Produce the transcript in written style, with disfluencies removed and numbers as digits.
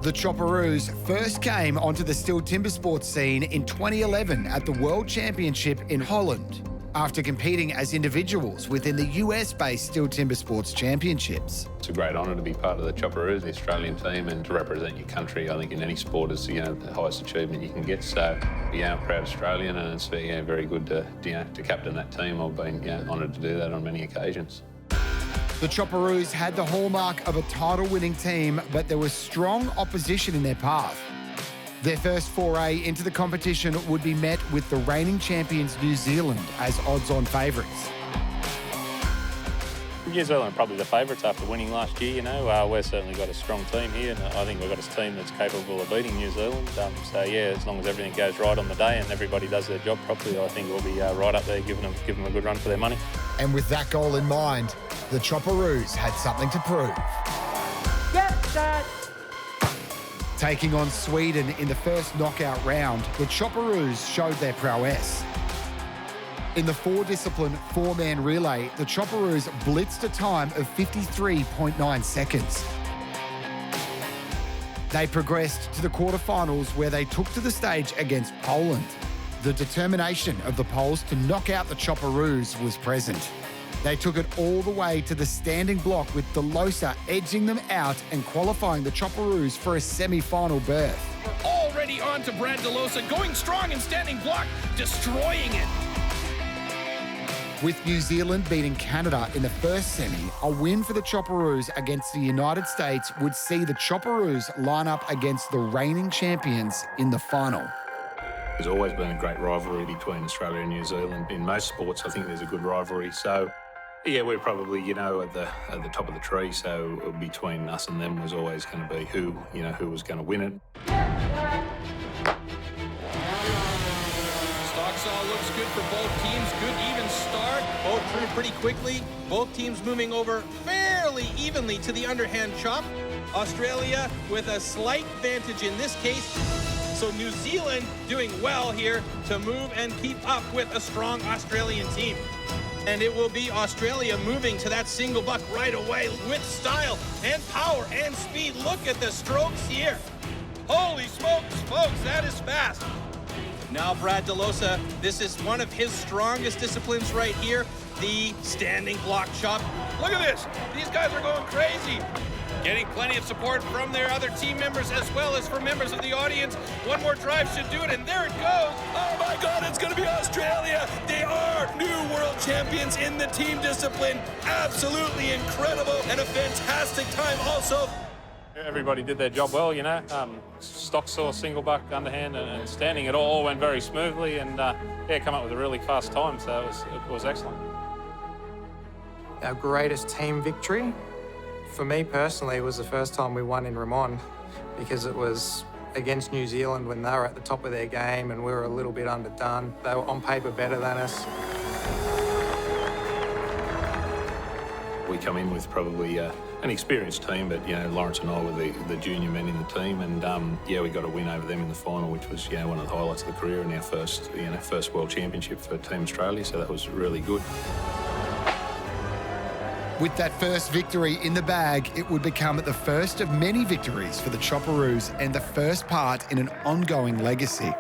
The Chopperoos first came onto the STIHL Timbersports scene in 2011 at the World Championship in Holland, after competing as individuals within the US-based STIHL Timbersports Championships. It's a great honour to be part of the Chopperoos, the Australian team, and to represent your country. I think in any sport is the highest achievement you can get. So, I'm proud Australian, and it's very good to captain that team. I've been honoured to do that on many occasions. The Chopperoos had the hallmark of a title-winning team, but there was strong opposition in their path. Their first foray into the competition would be met with the reigning champions New Zealand as odds-on favourites. New Zealand are probably the favourites after winning last year, We've certainly got a strong team here, and I think we've got a team that's capable of beating New Zealand. As long as everything goes right on the day and everybody does their job properly, I think we'll be right up there giving them a good run for their money. And with that goal in mind, the Chopperoos had something to prove. Get that! Taking on Sweden in the first knockout round, the Chopperoos showed their prowess. In the four-discipline, four-man relay, the Chopperoos blitzed a time of 53.9 seconds. They progressed to the quarterfinals, where they took to the stage against Poland. The determination of the Poles to knock out the Chopperoos was present. They took it all the way to the standing block, with Delosa edging them out and qualifying the Chopperoos for a semi-final berth. We're already on to Brad Delosa, going strong in standing block, destroying it. With New Zealand beating Canada in the first semi, a win for the Chopperoos against the United States would see the Chopperoos line up against the reigning champions in the final. There's always been a great rivalry between Australia and New Zealand. In most sports, I think there's a good rivalry. So, we're probably, at the top of the tree. So between us and them was always going to be who was going to win it. Stocksaw looks good for both teams. Good even start. Both through pretty quickly. Both teams moving over fairly evenly to the underhand chop. Australia with a slight advantage in this case. So New Zealand doing well here to move and keep up with a strong Australian team. And it will be Australia moving to that single buck right away with style and power and speed. Look at the strokes here. Holy smokes, folks, that is fast. Now Brad Delosa, this is one of his strongest disciplines right here, the standing block chop. Look at this. These guys are going crazy. Getting plenty of support from their other team members as well as from members of the audience. One more drive should do it, and there it goes. Oh my God, it's going to be Australia. They are new world champions in the team discipline. Absolutely incredible and a fantastic time also. Everybody did their job well, Stock saw, single buck, underhand, and standing. It all went very smoothly, and come up with a really fast time, so it was excellent. Our greatest team victory, for me personally, was the first time we won in Roermond, because it was against New Zealand when they were at the top of their game and we were a little bit underdone. They were on paper better than us. We come in with probably an experienced team, but Lawrence and I were the junior men in the team, and we got a win over them in the final, which was one of the highlights of the career and our first World Championship for Team Australia. So that was really good. With that first victory in the bag, it would become the first of many victories for the Chopperoos and the first part in an ongoing legacy.